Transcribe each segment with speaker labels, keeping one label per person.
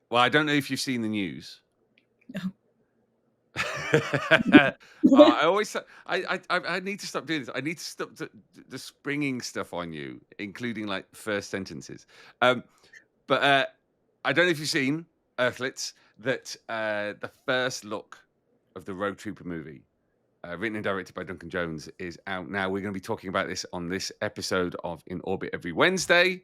Speaker 1: Well, I don't know if you've seen the news.
Speaker 2: No.
Speaker 1: I always I need to stop doing this. I need to stop the springing stuff on you, including like first sentences. But I don't know if you've seen Earthlets that the first look of the Road Trooper movie, written and directed by Duncan Jones, is out now. We're going to be talking about this on this episode of In Orbit Every Wednesday.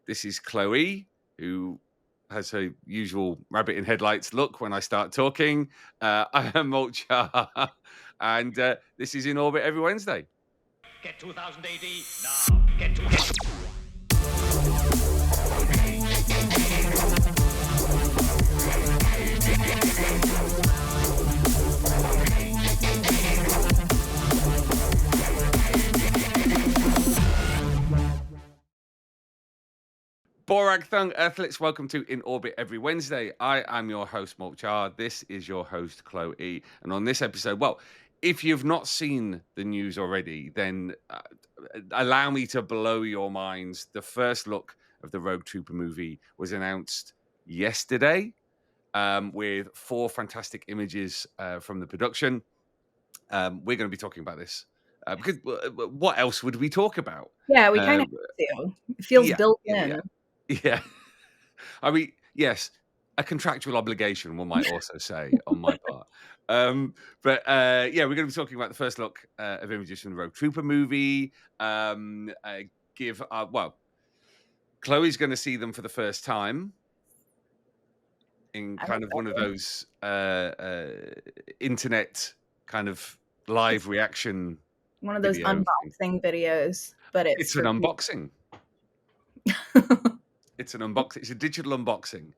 Speaker 1: This is KLO-E, who has her usual rabbit in headlights look when I start talking. I am Molch-R, and this is In Orbit Every Wednesday.
Speaker 3: Get 2000 AD now. Get 2000.
Speaker 1: Borag Thung Earthlets, welcome to In Orbit Every Wednesday. I am your host, Molch-R. This is your host, KLO-E. And on this episode, well, if you've not seen the news already, then allow me to blow your minds. The first look of the Rogue Trooper movie was announced yesterday with 4 fantastic images from the production. We're going to be talking about this because what else would we talk about?
Speaker 2: Yeah, we kind of have to. It feels built in.
Speaker 1: Yeah. I mean, yes, a contractual obligation, one might also say, on my part. But we're going to be talking about the first look of images from the Rogue Trooper movie. KLO-E's going to see them for the first time in kind of one of those internet kind of live reaction.
Speaker 2: One of those unboxing videos, but
Speaker 1: it's an unboxing. It's an unboxing. It's a digital unboxing.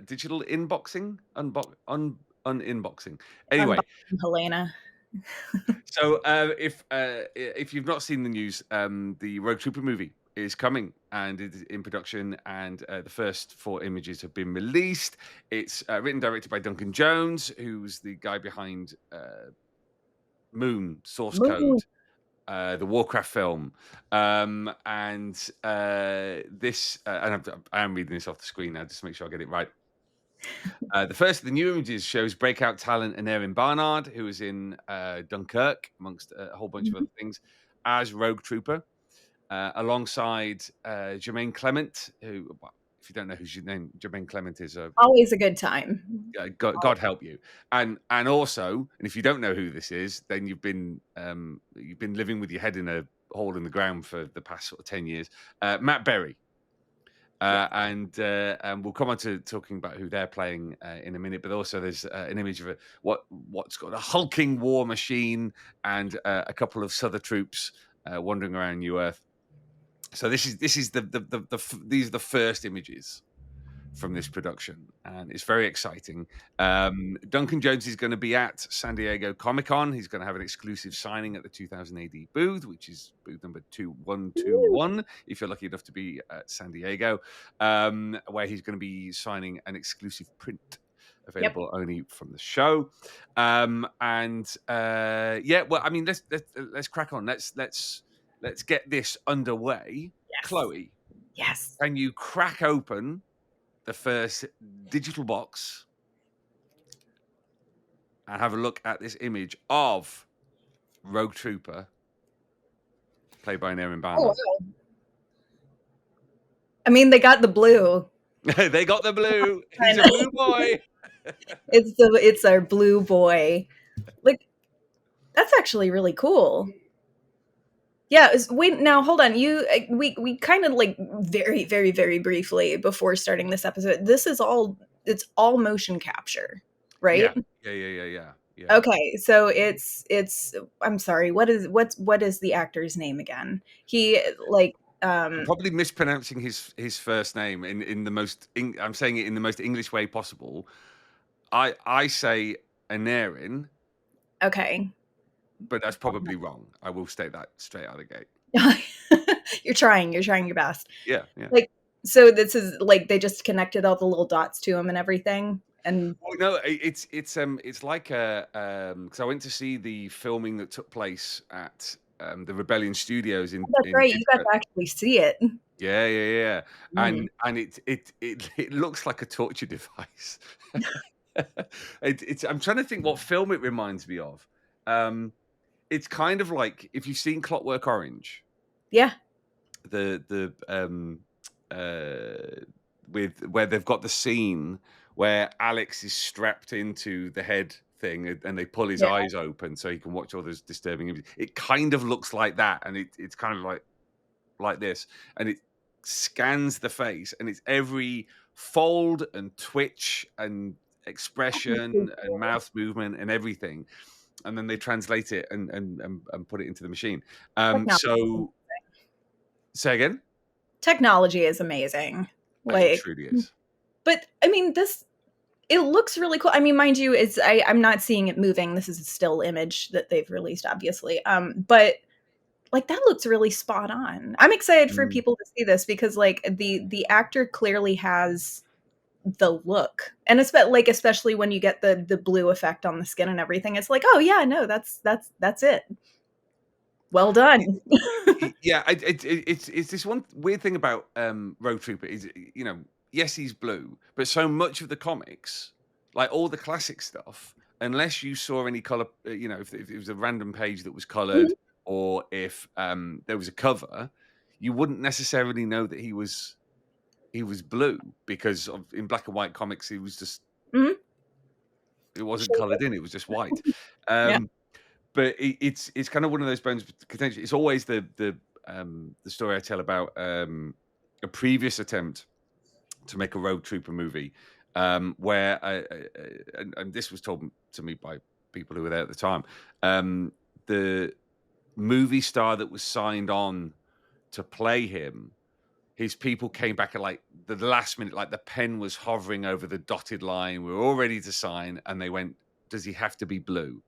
Speaker 1: Digital inboxing? Uninboxing. Anyway.
Speaker 2: Unboxing Helena.
Speaker 1: So if you've not seen the news, the Rogue Trooper movie is coming and it is in production, and the first 4 images have been released. It's written and directed by Duncan Jones, who's the guy behind Moon, Source Code. The Warcraft film, and this, and I am reading this off the screen now just to make sure I get it right. The first of the new images shows breakout talent Aneurin Barnard, who is in Dunkirk, amongst a whole bunch of other things, as Rogue Trooper, alongside Jermaine Clement, who, if you don't know who Jermaine Clement is,
Speaker 2: always a good time.
Speaker 1: God help you. And also, and if you don't know who this is, then you've been living with your head in a hole in the ground for the past sort of 10 years. Matt Berry. And we'll come on to talking about who they're playing in a minute. But also, there's an image of what's got a hulking war machine and a couple of Souther troops wandering around New Earth. So these are the first images from this production, and it's very exciting. Duncan Jones is going to be at San Diego Comic-Con. He's going to have an exclusive signing at the 2000 AD booth, which is booth number 2121, if you're lucky enough to be at San Diego, where he's going to be signing an exclusive print available only from the show. Well, I mean, let's crack on. Let's get this underway.
Speaker 2: Yes.
Speaker 1: KLO-E,
Speaker 2: yes,
Speaker 1: can you crack open the first digital box and have a look at this image of Rogue Trooper, played by Aneurin Barnard?
Speaker 2: Oh, wow. I mean, they got the blue.
Speaker 1: They got the blue. He's a blue boy.
Speaker 2: It's our blue boy. Like, that's actually really cool. Yeah, now hold on. We kind of like very, very, very briefly before starting this episode. It's all motion capture, right?
Speaker 1: Yeah.
Speaker 2: Okay, so it's. I'm sorry. What is the actor's name again? He like.
Speaker 1: I'm probably mispronouncing his first name in the most. I'm saying it in the most English way possible. I say Aneurin.
Speaker 2: Okay.
Speaker 1: But that's probably wrong. I will state that straight out of the gate.
Speaker 2: You're trying your best.
Speaker 1: Yeah.
Speaker 2: Like, so this is like they just connected all the little dots to him and everything. And
Speaker 1: no, it's like because I went to see the filming that took place at the Rebellion Studios in.
Speaker 2: That's right. You got to actually see it.
Speaker 1: Yeah.
Speaker 2: Mm.
Speaker 1: And it looks like a torture device. It's I'm trying to think what film it reminds me of. Um, it's kind of like if you've seen Clockwork Orange,
Speaker 2: Yeah.
Speaker 1: the uh with where they've got the scene where Alex is strapped into the head thing and they pull his
Speaker 2: Yeah.
Speaker 1: eyes open so he can watch all those disturbing images. It kind of looks like that, and it's kind of like this, and it scans the face, and it's every fold and twitch and expression and mouth movement and everything, and then they translate it and put it into the machine.
Speaker 2: Technology.
Speaker 1: So say again.
Speaker 2: Technology is amazing.
Speaker 1: It
Speaker 2: Like,
Speaker 1: truly is.
Speaker 2: but I mean, it looks really cool. I mean, mind you, I'm not seeing it moving. This is a still image that they've released, obviously. But like that looks really spot on. I'm excited for
Speaker 1: Mm.
Speaker 2: people to see this because like the actor clearly has the look, and especially when you get the blue effect on the skin and everything. It's like, oh yeah, no, that's it. Well done.
Speaker 1: Yeah, it's this one weird thing about Road Trooper is, yes, he's blue, but so much of the comics, like all the classic stuff, unless you saw any color, if it was a random page that was colored,
Speaker 2: Mhm.
Speaker 1: or if there was a cover, you wouldn't necessarily know that he was blue because in black and white comics he was just
Speaker 2: Mhm.
Speaker 1: it wasn't colored in, it was just white.
Speaker 2: Yeah.
Speaker 1: Um, but it's kind of one of those bones of contention. It's always the story I tell about a previous attempt to make a road trooper movie, where and this was told to me by people who were there at the time. The movie star that was signed on to play him, his people came back at like the last minute, like the pen was hovering over the dotted line. We were all ready to sign, and they went, "Does he have to be blue?"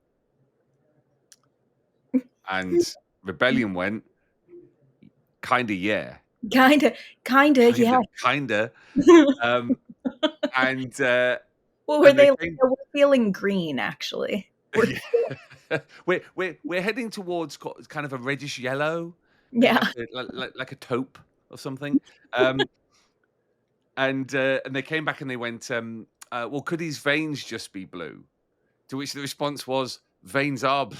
Speaker 1: And Rebellion went, "Kinda, yeah,
Speaker 2: Kinda, yeah.
Speaker 1: kinda." Um, and
Speaker 2: Well, were
Speaker 1: and they
Speaker 2: they like,
Speaker 1: came.
Speaker 2: "Oh, we're feeling green, actually. We're
Speaker 1: Yeah. We're heading towards kind of a reddish yellow, maybe
Speaker 2: yeah."
Speaker 1: like a taupe or something. Um, and they came back and they went, "Well, could his veins just be blue?" To which the response was, "Veins are blue."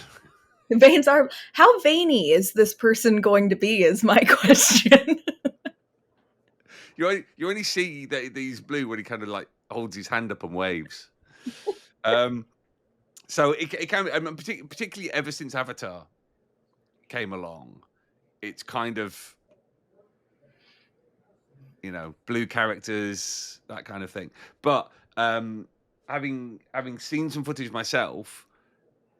Speaker 2: Veins are how veiny is this person going to be is my question.
Speaker 1: You only see that he's blue when he kind of like holds his hand up and waves. Um, so it can, I mean, particularly ever since Avatar came along, it's kind of blue characters, that kind of thing. But having seen some footage myself,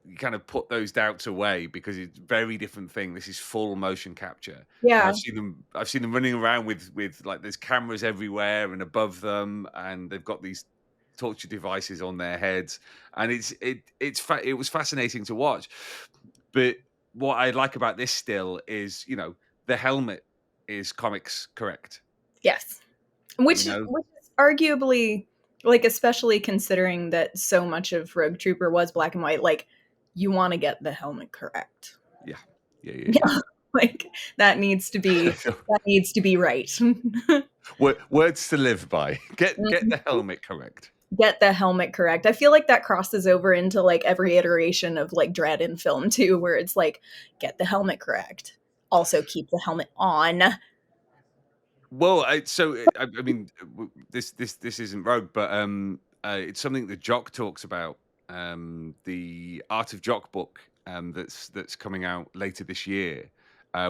Speaker 1: you kind of put those doubts away because it's a very different thing. This is full motion capture. And
Speaker 2: Yeah.
Speaker 1: I've seen them running around with like there's cameras everywhere and above them, and they've got these torture devices on their heads, and it was fascinating to watch. But what I like about this still is, the helmet is comics correct.
Speaker 2: Yes.
Speaker 1: You know,
Speaker 2: Which is arguably like, especially considering that so much of Rogue Trooper was black and white, like, you wanna get the helmet correct.
Speaker 1: yeah, yeah,
Speaker 2: Yeah. Like,
Speaker 1: yeah.
Speaker 2: that needs to be right.
Speaker 1: Words to live by. Get the
Speaker 2: Mhm.
Speaker 1: helmet correct.
Speaker 2: Get the helmet correct. I feel like that crosses over into, like, every iteration of, like, Dread in film too, where it's like, "Get the helmet correct. Also keep the helmet on."
Speaker 1: Well, I mean, this isn't Rogue, but it's something that Jock talks about. The Art of Jock book, that's coming out later this year,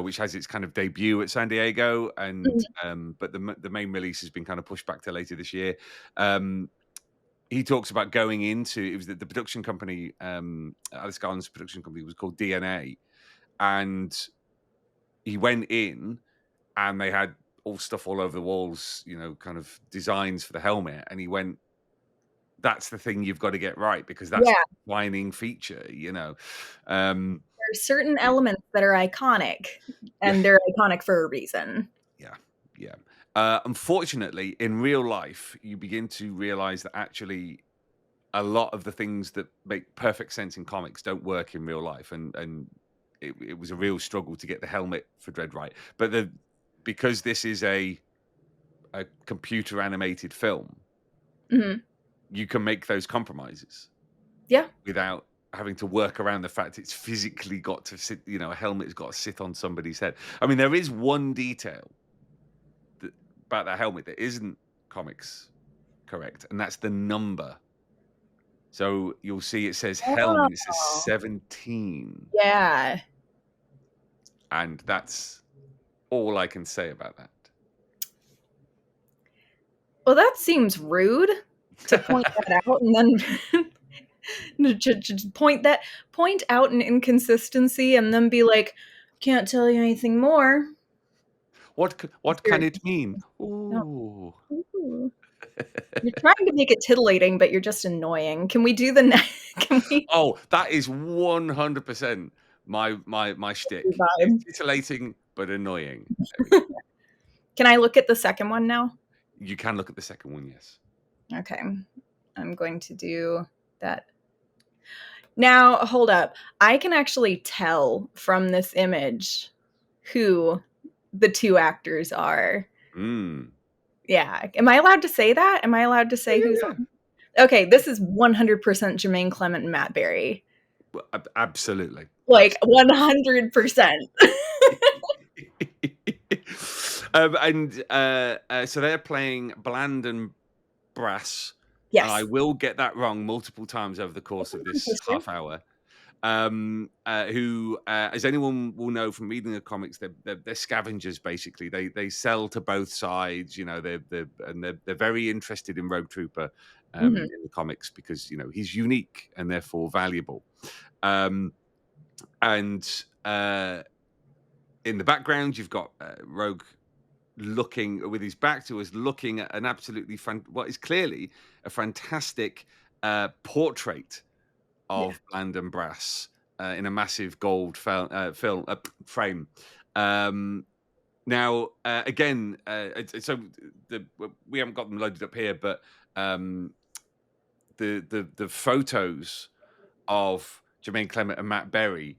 Speaker 1: which has its kind of debut at San Diego, and
Speaker 2: Mhm.
Speaker 1: but the main release has been kind of pushed back to later this year. Um, he talks about going into it was the production company, Alice Garland's production company was called DNA, and he went in and they had all stuff all over the walls, kind of designs for the helmet. And he went, "That's the thing you've got to get right because that's
Speaker 2: Yeah.
Speaker 1: the defining feature." Um,
Speaker 2: There are certain
Speaker 1: it-
Speaker 2: elements that are iconic,
Speaker 1: yeah,
Speaker 2: and they're iconic for a reason.
Speaker 1: yeah, yeah. Unfortunately, in real life, you begin to realize that actually a lot of the things that make perfect sense in comics don't work in real life, and it was a real struggle to get the helmet for Dread right. But because this is a computer animated film,
Speaker 2: Mhm.
Speaker 1: you can make those compromises.
Speaker 2: Yeah.
Speaker 1: Without having to work around the fact it's physically got to sit, a helmet's got to sit on somebody's head. I mean, there is one detail about that helmet that isn't comics correct, and that's the number. So you'll see it says helmet, it says 17.
Speaker 2: Yeah.
Speaker 1: And that's all I can say about that.
Speaker 2: Well, that seems rude to point that out and then to point out an inconsistency and then be like, can't tell you anything more.
Speaker 1: What can it mean?
Speaker 2: No.
Speaker 1: Ooh.
Speaker 2: Ooh. You're trying to make it tittillating, but you're just annoying. Can we do the next?
Speaker 1: Oh, that is 100% my shtick.
Speaker 2: Vibe.
Speaker 1: It's titillating but annoying.
Speaker 2: Can I look at the second one now?
Speaker 1: You can look at the second one, yes.
Speaker 2: Okay. I'm going to do that. Now, hold up. I can actually tell from this image who the two actors are.
Speaker 1: Mm.
Speaker 2: Yeah. Am I allowed to say that? Am I allowed to say who's on? Okay, this is 100% Jermaine Clement and Matt Berry.
Speaker 1: Well, absolutely.
Speaker 2: Like 100%.
Speaker 1: So they're playing Bland and Brass.
Speaker 2: Yes.
Speaker 1: And I will get that wrong multiple times over the course of this half hour. Who, as anyone will know from reading the comics, they're scavengers. Basically, they sell to both sides. They're very interested in Rogue Trooper in the comics because he's unique and therefore valuable. In the background, you've got Rogue looking with his back to us, looking at an absolutely what is clearly a fantastic portrait of Bland and Brass in a massive gold frame. Now, again, so we haven't got them loaded up here, but the photos of Jermaine Clement and Matt Berry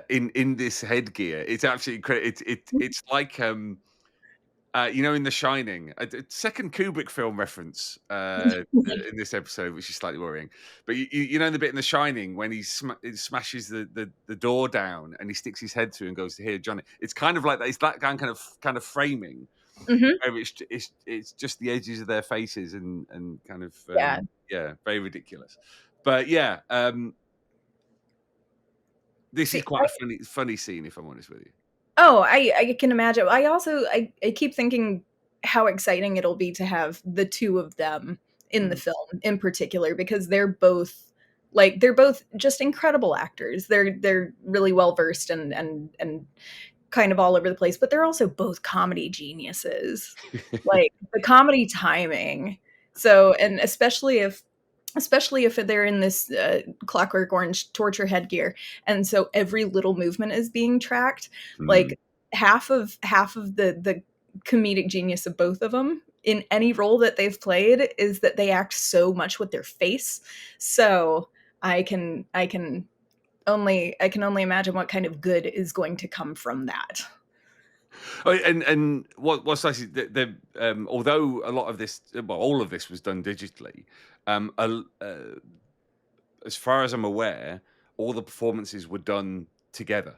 Speaker 1: in this headgear, it's absolutely it's like in The Shining, a second Kubrick film reference in this episode, which is slightly worrying. But in the bit in The Shining when he smashes the door down and he sticks his head through and goes to hear Johnny. It's kind of like that. It's that kind of framing. Where it's just the edges of their faces and kind of very ridiculous. But this is quite a funny scene, if I'm honest with you.
Speaker 2: Oh, I can imagine. I keep thinking how exciting it'll be to have the two of them in the film in particular, because they're both just incredible actors. They're really well versed and kind of all over the place, but they're also both comedy geniuses. Like the comedy timing. So, and especially if they're in this Clockwork Orange torture headgear, and so every little movement is being tracked. Like half of the comedic genius of both of them in any role that they've played is that they act so much with their face. So I can only imagine what kind of good is going to come from that.
Speaker 1: Oh, and what's nice is that although a lot of this, all of this was done digitally, as far as I'm aware, all the performances were done together.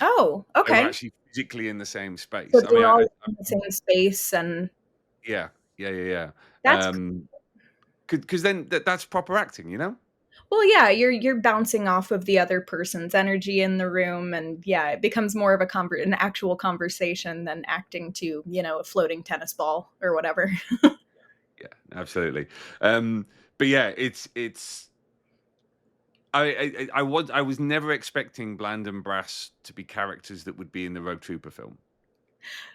Speaker 2: Oh, okay.
Speaker 1: They were actually physically in the same space.
Speaker 2: So they're all in the same space, and
Speaker 1: yeah.
Speaker 2: That's
Speaker 1: because then that's proper acting,
Speaker 2: Well, yeah, you're bouncing off of the other person's energy in the room, and it becomes more of an actual conversation than acting to a floating tennis ball or whatever.
Speaker 1: Yeah, absolutely. But yeah, it's. I was never expecting Bland and Brass to be characters that would be in the Rogue Trooper film.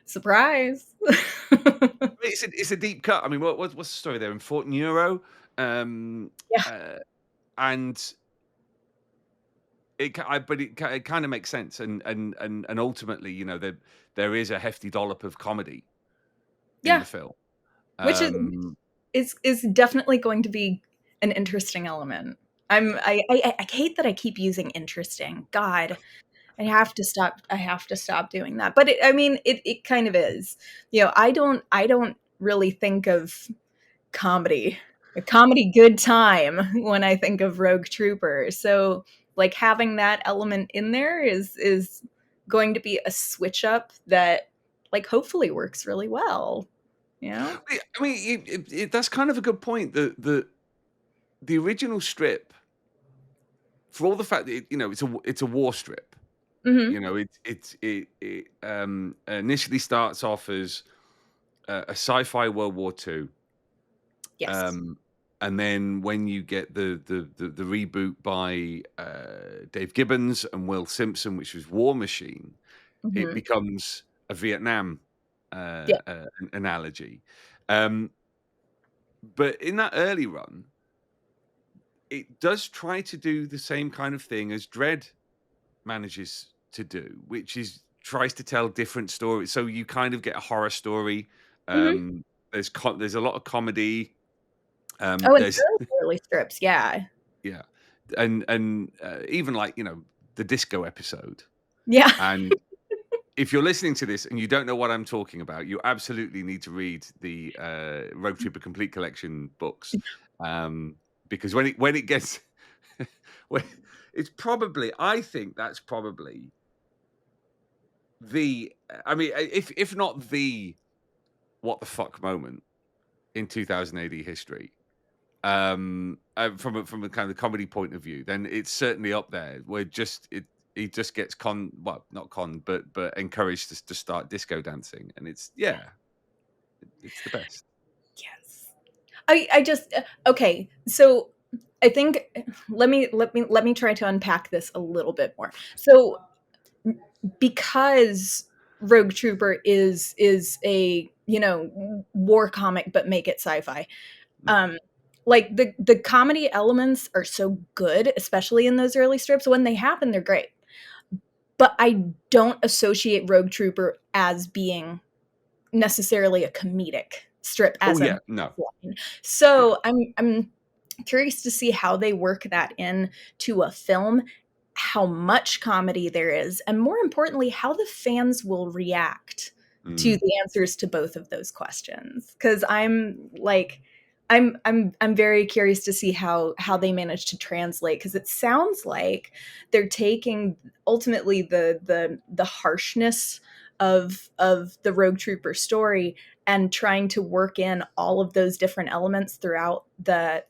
Speaker 2: Surprise!
Speaker 1: It's a deep cut. I mean, what's the story there in Fort Neuro? And it kind of makes sense, and ultimately, there is a hefty dollop of comedy in the film,
Speaker 2: which is definitely going to be an interesting element. I hate that I keep using interesting. God, I have to stop. I have to stop doing that. But it kind of is. I don't really think of a comedy good time when I think of Rogue Trooper. So like having that element in there is going to be a switch up that like hopefully works really well.
Speaker 1: I mean, that's kind of a good point. The original strip, for all the fact that it's a war strip.
Speaker 2: Mm-hmm.
Speaker 1: It initially starts off as a sci-fi World War II.
Speaker 2: Yes.
Speaker 1: And then when you get the reboot by Dave Gibbons and Will Simpson, which was War Machine, it
Speaker 2: Mm-hmm.
Speaker 1: becomes a Vietnam
Speaker 2: Yeah.
Speaker 1: analogy. But in that early run, it does try to do the same kind of thing as Dread manages to do, which is tries to tell different stories. So you kind of get a horror story.
Speaker 2: Mm-hmm.
Speaker 1: There's a lot of comedy.
Speaker 2: Oh, and
Speaker 1: There's
Speaker 2: early strips, yeah.
Speaker 1: Yeah, and even like the disco episode.
Speaker 2: Yeah.
Speaker 1: And if you're listening to this and you don't know what I'm talking about, you absolutely need to read the Rogue Trooper Complete Collection books, because when it gets when it's probably I think that's probably if not the what the fuck moment in 2000 AD history. From a kind of comedy point of view, then it's certainly up there. Where he just gets but encouraged to start disco dancing, and it's the best.
Speaker 2: Yes. I just okay. So I think let me try to unpack this a little bit more. So because Rogue Trooper is a war comic, but make it sci-fi. Like the comedy elements are so good, especially in those early strips. When they happen, they're great. But I don't associate Rogue Trooper as being necessarily a comedic strip
Speaker 1: Oh
Speaker 2: as
Speaker 1: yeah,
Speaker 2: a
Speaker 1: no,
Speaker 2: line. So
Speaker 1: yeah.
Speaker 2: I'm curious to see how they work that in to a film, how much comedy there is, and more importantly, how the fans will react to
Speaker 1: Mm.
Speaker 2: the answers to both of those questions. Because I'm very curious to see how they manage to translate, because it sounds like they're taking ultimately the harshness of the Rogue Trooper story and trying to work in all of those different elements throughout the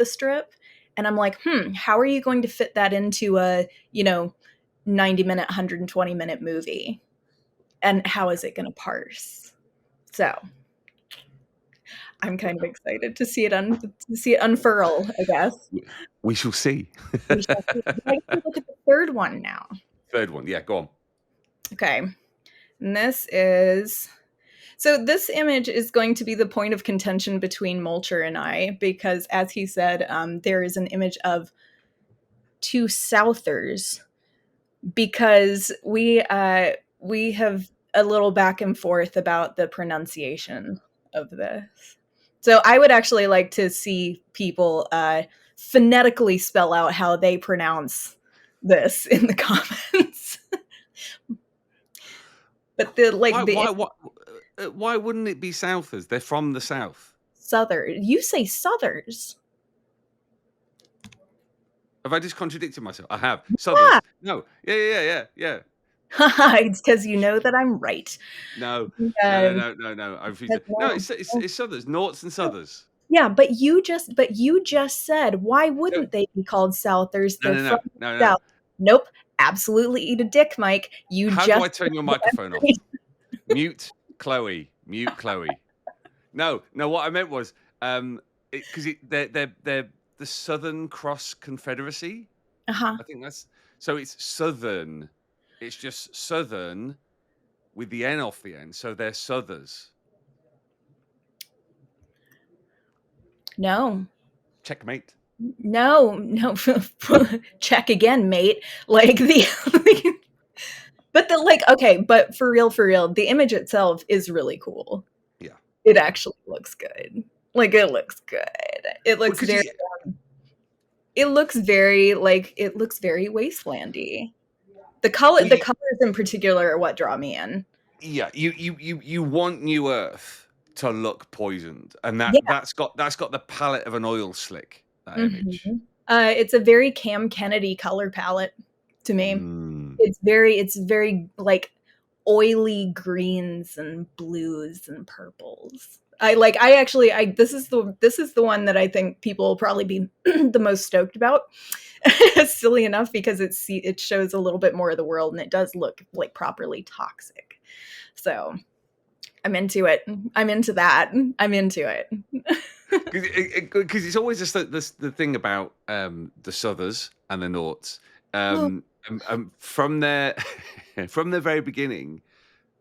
Speaker 2: strip. And I'm like, how are you going to fit that into a 90-minute 120-minute movie, and how is it going to parse? So I'm kind of excited to see it unfurl, I guess.
Speaker 1: We shall see.
Speaker 2: We shall see. I get to look at the third one now.
Speaker 1: Third one, yeah, go on.
Speaker 2: Okay. And this image is going to be the point of contention between Molch-R and I, because as he said, there is an image of two Southers, because we have a little back and forth about the pronunciation of this. So I would actually like to see people phonetically spell out how they pronounce this in the comments. But
Speaker 1: why wouldn't it be Southers? They're from the South.
Speaker 2: Southern. You say Southers.
Speaker 1: Have I just contradicted myself? I have. Southers. No. Yeah.
Speaker 2: It's because you know that I'm right.
Speaker 1: No.
Speaker 2: Um,
Speaker 1: I refuse to. No, it's Southers. Norths and Southers.
Speaker 2: Yeah, but you just said, why wouldn't they be called Southers? They're from the South. Nope. Absolutely eat a dick, Mike.
Speaker 1: How do I turn your microphone off? Mute Chloe. No. What I meant was because they're the Southern Cross Confederacy.
Speaker 2: Uh-huh.
Speaker 1: I think so. It's Southern. It's just Southern with the N off the end. So they're Southers.
Speaker 2: No.
Speaker 1: Checkmate.
Speaker 2: No. Check again, mate. Like but but for real, the image itself is really cool.
Speaker 1: Yeah.
Speaker 2: It actually looks good. Like it looks good. It looks it looks very wastelandy. The colors in particular are what draw me in.
Speaker 1: Yeah, you want New Earth to look poisoned, and
Speaker 2: Yeah.
Speaker 1: that's got the palette of an oil slick. That image.
Speaker 2: It's a very Cam Kennedy color palette to me. It's very like oily greens and blues and purples. This is the one that I think people will probably be the most stoked about. Silly enough, because it shows a little bit more of the world, and it does look like properly toxic. So I'm into it. I'm into that. I'm into it.
Speaker 1: Because it's always just the thing about the Southers and the Norts. From their from the very beginning,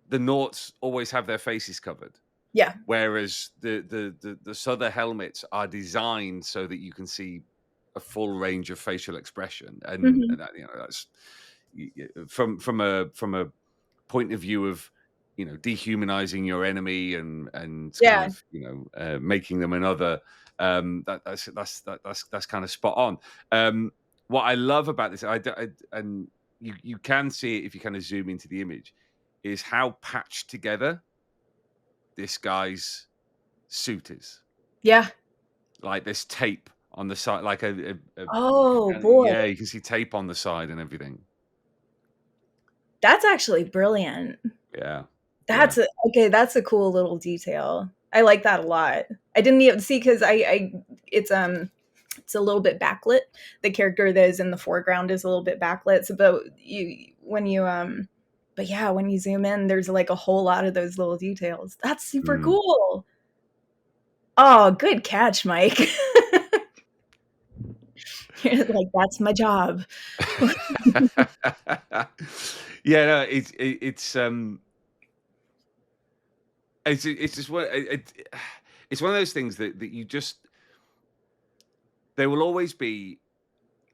Speaker 1: the Norts always have their faces covered.
Speaker 2: Yeah.
Speaker 1: Whereas the Souther helmets are designed so that you can see a full range of facial expression, and that, that's from a point of view of dehumanizing your enemy and kind of making them another. That's kind of spot on. What I love about this, and you can see it if you kind of zoom into the image, is how patched together this guy's suit is.
Speaker 2: Yeah.
Speaker 1: Like there's tape on the side, like
Speaker 2: boy.
Speaker 1: Yeah, you can see tape on the side and everything.
Speaker 2: That's actually brilliant.
Speaker 1: Yeah.
Speaker 2: That's a cool little detail. I like that a lot. I didn't even see, because it's a little bit backlit. The character that is in the foreground is a little bit backlit. So when you zoom in, there's like a whole lot of those little details. That's super cool. Oh, good catch, Mike. Like, that's my job.
Speaker 1: Yeah, no, it's just it's one of those things that you just, there will always be.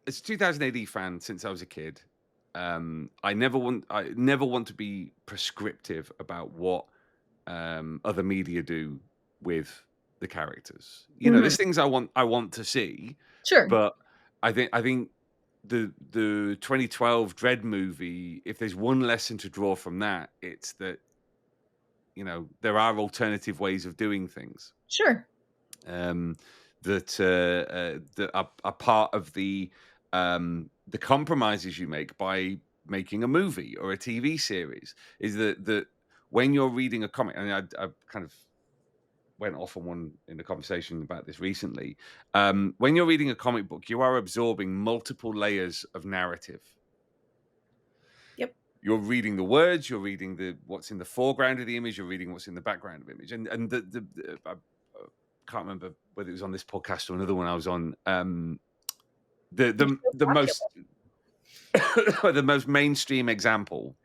Speaker 1: As a 2000 AD fan since I was a kid, I never want to be prescriptive about what other media do with the characters. There's things I want to see.
Speaker 2: Sure.
Speaker 1: But I think the 2012 Dredd movie, if there's one lesson to draw from that, it's that there are alternative ways of doing things.
Speaker 2: Sure.
Speaker 1: That are part of the compromises you make by making a movie or a TV series. Is that when you're reading a comic, and I kind of went off on one in the conversation about this recently. When you're reading a comic book, you are absorbing multiple layers of narrative.
Speaker 2: Yep.
Speaker 1: You're reading the words, you're reading what's in the foreground of the image, you're reading what's in the background of the image. And I can't remember whether it was on this podcast or another one I was on. The most the most mainstream example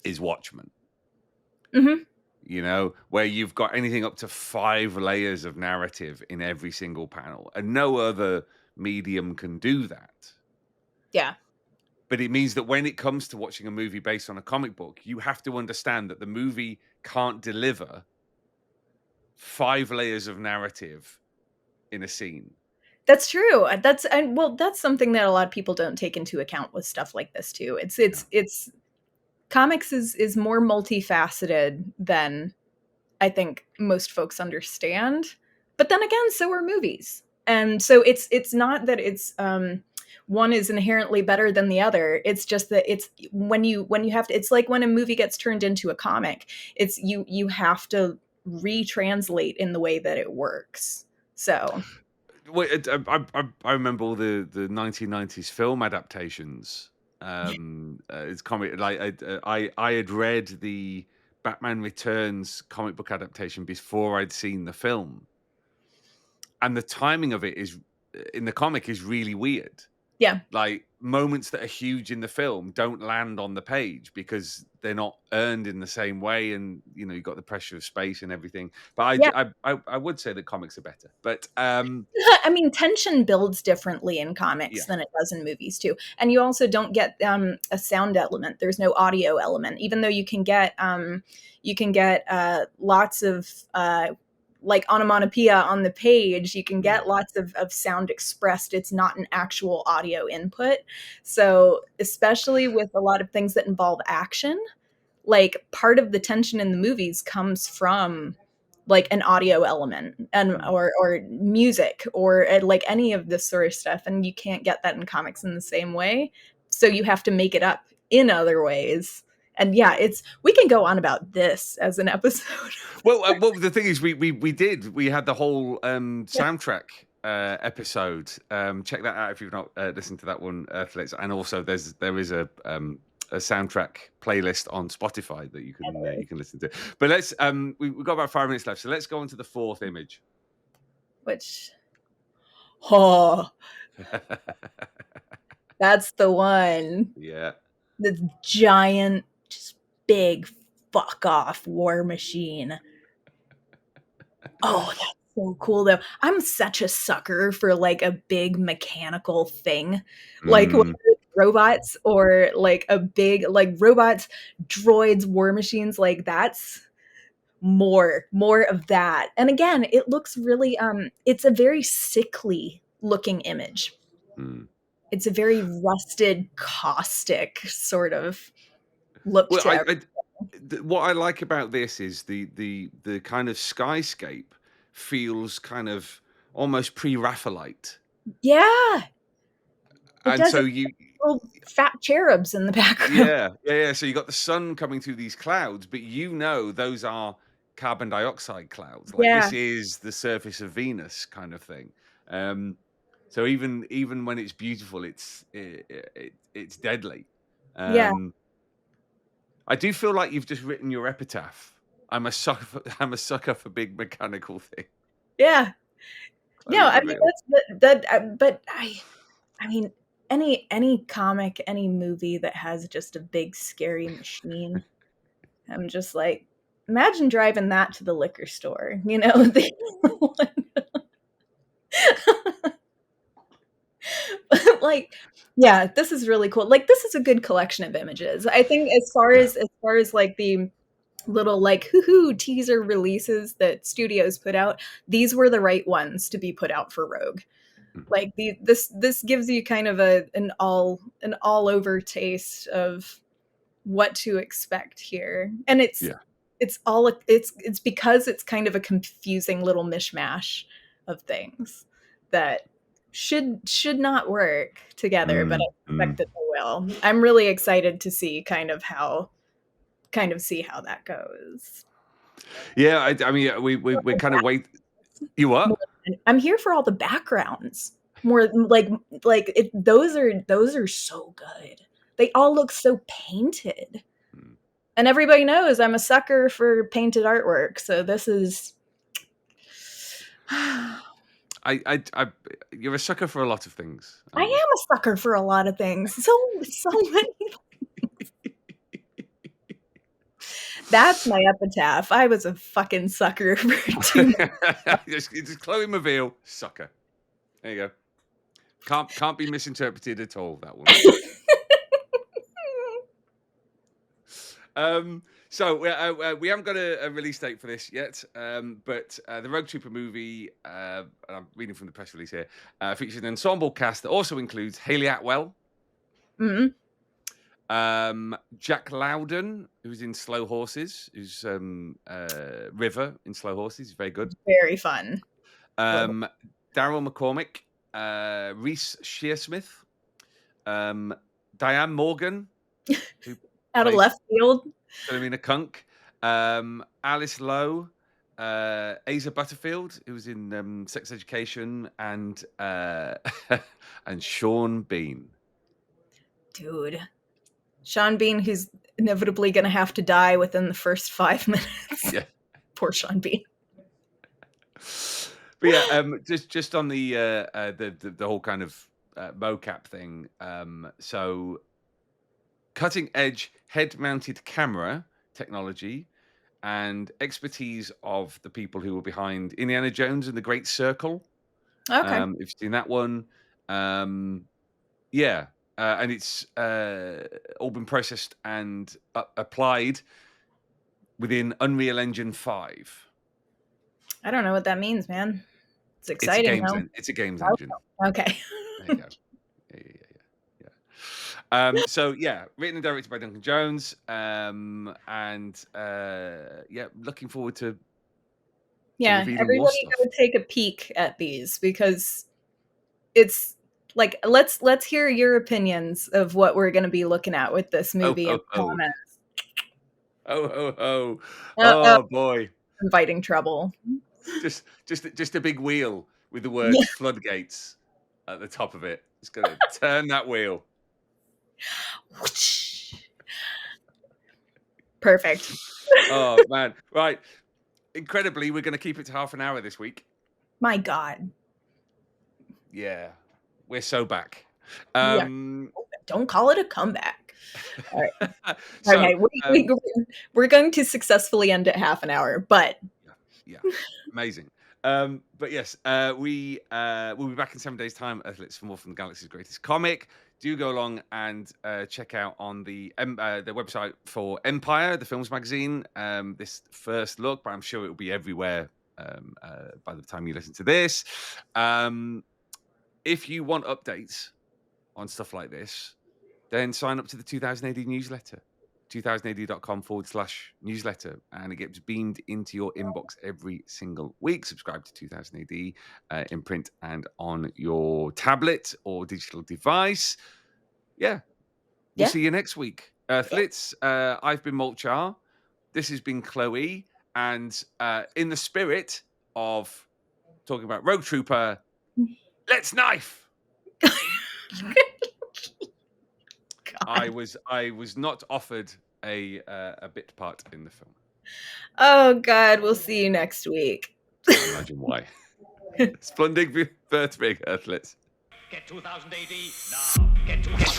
Speaker 1: is Watchmen. Where you've got anything up to 5 layers of narrative in every single panel, and no other medium can do that.
Speaker 2: Yeah.
Speaker 1: But it means that when it comes to watching a movie based on a comic book, you have to understand that the movie can't deliver 5 layers of narrative in a scene. That's
Speaker 2: true. That's something that a lot of people don't take into account with stuff like this too. It's comics is more multifaceted than I think most folks understand. But then again, so are movies. And so it's not that it's one is inherently better than the other. It's just that it's when you have to, it's like when a movie gets turned into a comic, it's you have to retranslate in the way that it works. So
Speaker 1: I remember all the 1990s film adaptations. It's comic, like I had read the Batman Returns comic book adaptation before I'd seen the film, and the timing of it is in the comic is really weird.
Speaker 2: Yeah,
Speaker 1: like moments that are huge in the film don't land on the page because they're not earned in the same way, and you've got the pressure of space and everything. But I would say that comics are better. But
Speaker 2: I mean, tension builds differently in comics than it does in movies too, and you also don't get a sound element. There's no audio element, even though you can get lots of like onomatopoeia on the page. You can get lots of sound expressed. It's not an actual audio input. So especially with a lot of things that involve action, like part of the tension in the movies comes from like an audio element and or music or like any of this sort of stuff, and you can't get that in comics in the same way, so you have to make it up in other ways. And yeah, we can go on about this as an episode.
Speaker 1: Well, the thing is, we had the whole soundtrack episode. Check that out if you've not listened to that one, Earthlets. And also, there is a soundtrack playlist on Spotify that you can listen to. But let's we've got about 5 minutes left, so let's go on to the fourth image.
Speaker 2: Which, that's the one.
Speaker 1: Yeah,
Speaker 2: the giant, just big fuck off war machine. Oh, that's so cool though. I'm such a sucker for like a big mechanical thing, like whether it's robots or like a big like robots, droids, war machines. Like that's more of that. And again, it looks really it's a very sickly looking image. It's a very rusted, caustic sort of look.
Speaker 1: Well, what I like about this is the kind of skyscape feels kind of almost pre-Raphaelite.
Speaker 2: Yeah,
Speaker 1: and
Speaker 2: does.
Speaker 1: So
Speaker 2: little fat cherubs in the background.
Speaker 1: Yeah. So you got the sun coming through these clouds, but those are carbon dioxide clouds. Like this is the surface of Venus kind of thing. So even when it's beautiful, it's deadly. I do feel like you've just written your epitaph. I'm a sucker for big mechanical things.
Speaker 2: Yeah. No, I mean but I mean any comic, any movie that has just a big scary machine, I'm just like, imagine driving that to the liquor store, you know? Like, yeah, this is really cool. Like, this is a good collection of images. I think as far as like the little like teaser releases that studios put out, these were the right ones to be put out for Rogue. Like this gives you kind of an all over taste of what to expect here. And it's because it's kind of a confusing little mishmash of things that should not work together, but I expect that they will. I'm really excited to see kind of see how that goes.
Speaker 1: Yeah, I mean, we kind of wait. You what?
Speaker 2: I'm here for all the backgrounds. More like those are so good. They all look so painted. And everybody knows I'm a sucker for painted artwork, so this is
Speaker 1: you're a sucker for a lot of things.
Speaker 2: I am a sucker for a lot of things. So many. That's my epitaph. I was a fucking sucker for 2
Speaker 1: just Chloe Maville, sucker. There you go. Can't be misinterpreted at all, that one. So we haven't got a release date for this yet, but the Rogue Trooper movie, and I'm reading from the press release here, features an ensemble cast that also includes Hayley Atwell, Jack Loudon, who's in Slow Horses, who's River in Slow Horses, very good,
Speaker 2: very fun.
Speaker 1: Daryl McCormick, Reese Shearsmith, Diane Morgan, who
Speaker 2: out of left field,
Speaker 1: Philomena Kunk, Alice Lowe, Asa Butterfield, who was in Sex Education, and Sean Bean.
Speaker 2: Dude, Sean Bean, who's inevitably going to have to die within the first 5 minutes.
Speaker 1: Yeah,
Speaker 2: poor Sean Bean.
Speaker 1: But yeah, just on the whole kind of mocap thing. So cutting edge head mounted camera technology and expertise of the people who were behind Indiana Jones and the Great Circle.
Speaker 2: Okay.
Speaker 1: If you've seen that one, yeah. And it's all been processed and applied within Unreal Engine 5.
Speaker 2: I don't know what that means, man. It's
Speaker 1: It's a
Speaker 2: exciting,
Speaker 1: games.
Speaker 2: though.
Speaker 1: It's a games engine.
Speaker 2: Okay.
Speaker 1: There you go. So yeah, written and directed by Duncan Jones, looking forward to
Speaker 2: Yeah,
Speaker 1: revealing more
Speaker 2: everybody
Speaker 1: stuff.
Speaker 2: go take a peek at these because it's like let's hear your opinions of what we're going to be looking at with this movie in the comments.
Speaker 1: Oh boy,
Speaker 2: inviting trouble.
Speaker 1: Just a big wheel with the words floodgates at the top of it. It's gonna turn that wheel.
Speaker 2: Perfect.
Speaker 1: Oh man, right. Incredibly, we're going to keep it to half an hour this week.
Speaker 2: My God.
Speaker 1: Yeah, we're so back.
Speaker 2: Don't call it a comeback. All right.
Speaker 1: So,
Speaker 2: okay, we're going to successfully end at half an hour, but
Speaker 1: yeah, amazing. But yes, we'll be back in 7 days' time. Let's for more from the Galaxy's Greatest Comic. Do go along and check out on the website for Empire, the films magazine. This first look, but I'm sure it will be everywhere by the time you listen to this. If you want updates on stuff like this, then sign up to the 2000 AD newsletter. 2000ad.com/newsletter, and it gets beamed into your inbox every single week. Subscribe to 2000 AD in print and on your tablet or digital device. We'll see you next week. Earthlets, I've been Molch-R. This has been KLO-E, and in the spirit of talking about Rogue Trooper, let's knife. I was not offered a bit part in the film.
Speaker 2: Oh God, we'll see you next week.
Speaker 1: I imagine why. Splendid birthday, Earthlets.
Speaker 3: Get 2000 AD now. Get to it.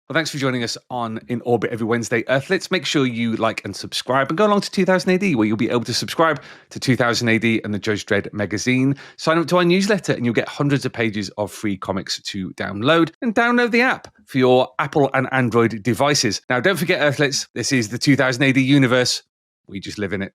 Speaker 1: Well, thanks for joining us on In Orbit every Wednesday, Earthlets. Make sure you like and subscribe and go along to 2000 AD, where you'll be able to subscribe to 2000 AD and the Judge Dredd magazine. Sign up to our newsletter and you'll get hundreds of pages of free comics to download. And download the app for your Apple and Android devices. Now, don't forget, Earthlets, this is the 2000 AD universe. We just live in it.